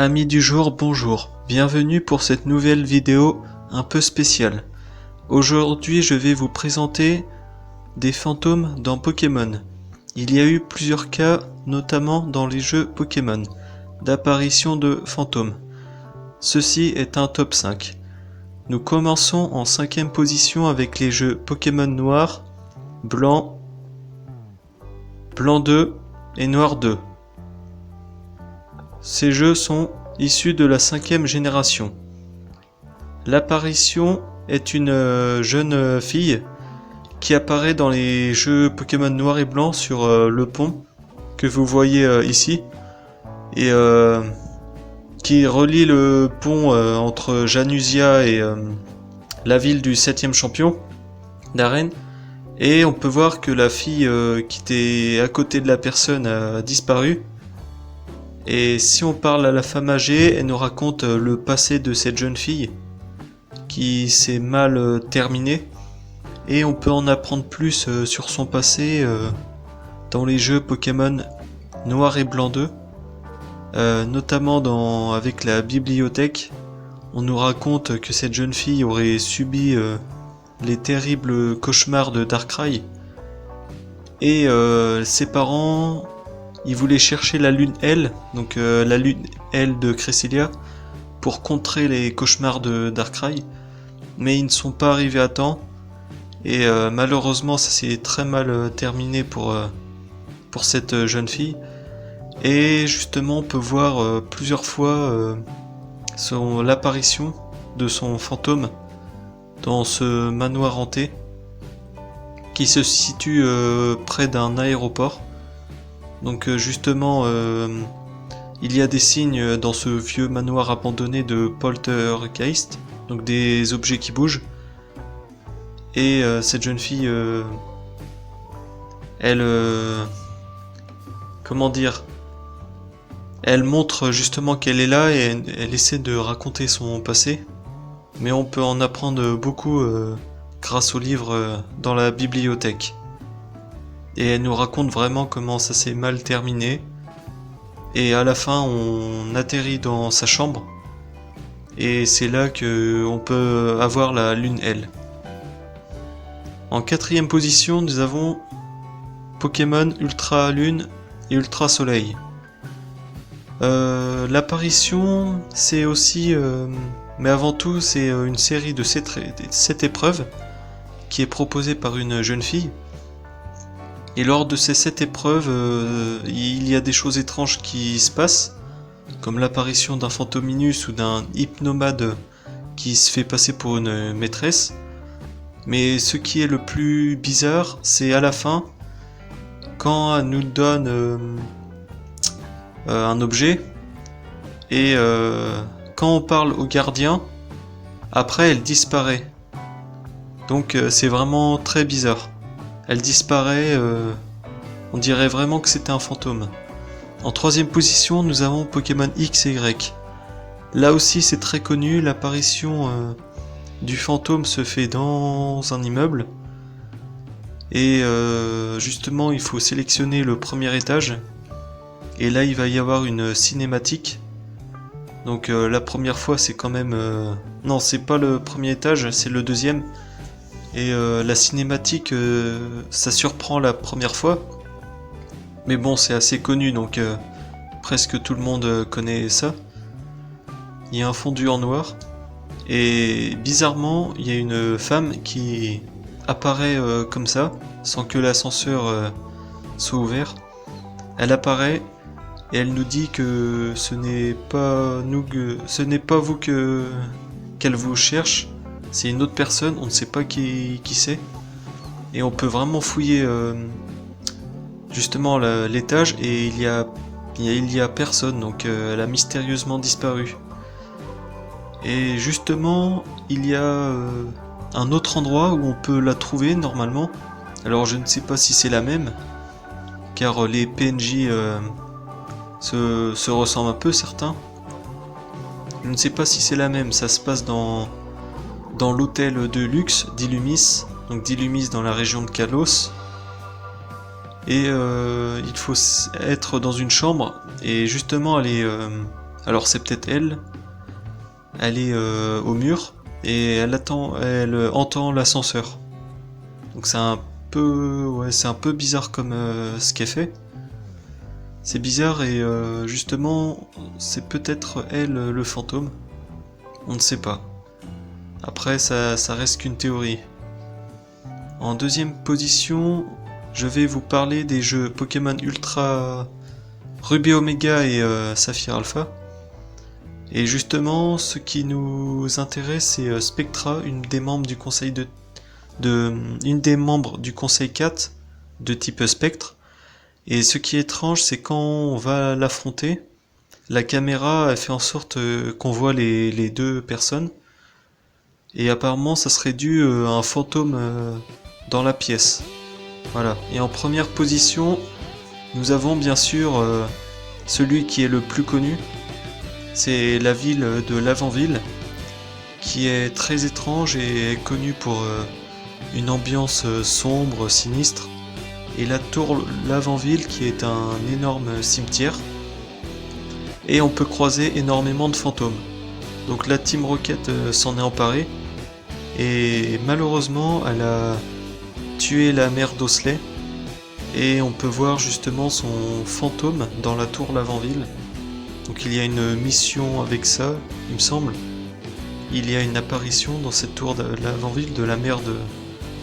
Amis du jour, bonjour. Bienvenue pour cette nouvelle vidéo un peu spéciale. Aujourd'hui, je vais vous présenter des fantômes dans Pokémon. Il y a eu plusieurs cas, notamment dans les jeux Pokémon, d'apparition de fantômes. Ceci est un top 5. Nous commençons en 5e position avec les jeux Pokémon Noir, Blanc, Blanc 2 et Noir 2. Ces jeux sont issus de la 5e génération. L'apparition est une jeune fille qui apparaît dans les jeux Pokémon Noir et Blanc sur le pont que vous voyez ici et qui relie le pont entre Janusia et la ville du 7e champion d'arène. Et on peut voir que la fille qui était à côté de la personne a disparu. Et si on parle à la femme âgée, elle nous raconte le passé de cette jeune fille qui s'est mal terminé. Et on peut en apprendre plus sur son passé dans les jeux Pokémon Noir et Blanc 2. Notamment avec la bibliothèque, on nous raconte que cette jeune fille aurait subi les terribles cauchemars de Darkrai. Et ses parents... Ils voulaient chercher la lune L, donc la lune L de Cresselia, pour contrer les cauchemars de Darkrai, mais ils ne sont pas arrivés à temps, et malheureusement ça s'est très mal terminé pour cette jeune fille, et justement on peut voir plusieurs fois l'apparition de son fantôme dans ce manoir hanté, qui se situe près d'un aéroport. Donc justement, il y a des signes dans ce vieux manoir abandonné de Poltergeist, donc des objets qui bougent. Et cette jeune fille, elle, comment dire, elle montre justement qu'elle est là et elle essaie de raconter son passé. Mais on peut en apprendre beaucoup grâce au livre dans la bibliothèque. Et elle nous raconte vraiment comment ça s'est mal terminé. Et à la fin, on atterrit dans sa chambre. Et c'est là qu'on peut avoir la lune L. En 4e position, nous avons Pokémon Ultra Lune et Ultra Soleil. L'apparition, c'est aussi... mais avant tout, c'est une série de 7 épreuves qui est proposée par une jeune fille. Et lors de ces 7 épreuves, il y a des choses étranges qui se passent, comme l'apparition d'un Fantominus ou d'un hypnomade qui se fait passer pour une maîtresse. Mais ce qui est le plus bizarre, c'est à la fin, quand elle nous donne un objet, et quand on parle au gardien, après elle disparaît. Donc c'est vraiment très bizarre. Elle disparaît, on dirait vraiment que c'était un fantôme. En 3e position, nous avons Pokémon X et Y. Là aussi, c'est très connu, l'apparition du fantôme se fait dans un immeuble. Et justement, il faut sélectionner le premier étage. Et là, il va y avoir une cinématique. Donc la première fois, c'est quand même... Non, c'est pas le premier étage, c'est le 2e. Et la cinématique, ça surprend la première fois. Mais bon, c'est assez connu, donc presque tout le monde connaît ça. Il y a un fondu en noir. Et bizarrement, il y a une femme qui apparaît comme ça, sans que l'ascenseur soit ouvert. Elle apparaît et elle nous dit que ce n'est pas vous qu'elle vous cherche. C'est une autre personne, on ne sait pas qui c'est. Et on peut vraiment fouiller justement l'étage et il y a personne, donc elle a mystérieusement disparu. Et justement, il y a un autre endroit où on peut la trouver normalement. Alors je ne sais pas si c'est la même, car les PNJ se ressemblent un peu certains. Je ne sais pas si c'est la même, ça se passe dans l'hôtel de luxe d'Illumis, donc d'Illumis dans la région de Kalos. Et il faut être dans une chambre, et justement elle est Alors c'est peut-être elle. Elle est au mur et elle entend l'ascenseur. Donc c'est un peu bizarre comme ce qu'elle fait. C'est bizarre et justement c'est peut-être elle le fantôme. On ne sait pas. Après ça reste qu'une théorie. En deuxième position, je vais vous parler des jeux Pokémon Ultra Ruby Omega et Saphir Alpha. Et justement, ce qui nous intéresse, c'est Spectra, une des membres du conseil du conseil 4 de type Spectre. Et ce qui est étrange, c'est quand on va l'affronter, la caméra elle fait en sorte qu'on voit les deux personnes. Et apparemment, ça serait dû à un fantôme dans la pièce. Voilà. Et en première position, nous avons bien sûr celui qui est le plus connu. C'est la ville de Lavanville, qui est très étrange et est connue pour une ambiance sombre, sinistre. Et la tour Lavanville, qui est un énorme cimetière. Et on peut croiser énormément de fantômes. Donc la Team Rocket s'en est emparée. Et malheureusement, elle a tué la mère d'Osley. Et on peut voir justement son fantôme dans la tour Lavanville. Donc il y a une mission avec ça, il me semble. Il y a une apparition dans cette tour de Lavanville de la mère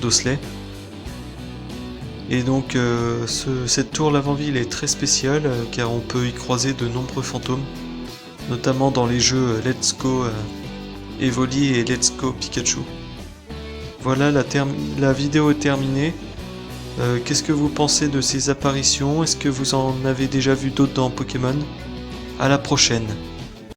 d'Osley. Et donc cette tour Lavanville est très spéciale car on peut y croiser de nombreux fantômes, notamment dans les jeux Let's Go Evoli et Let's Go Pikachu. Voilà, la vidéo est terminée. Qu'est-ce que vous pensez de ces apparitions? Est-ce que vous en avez déjà vu d'autres dans Pokémon? À la prochaine.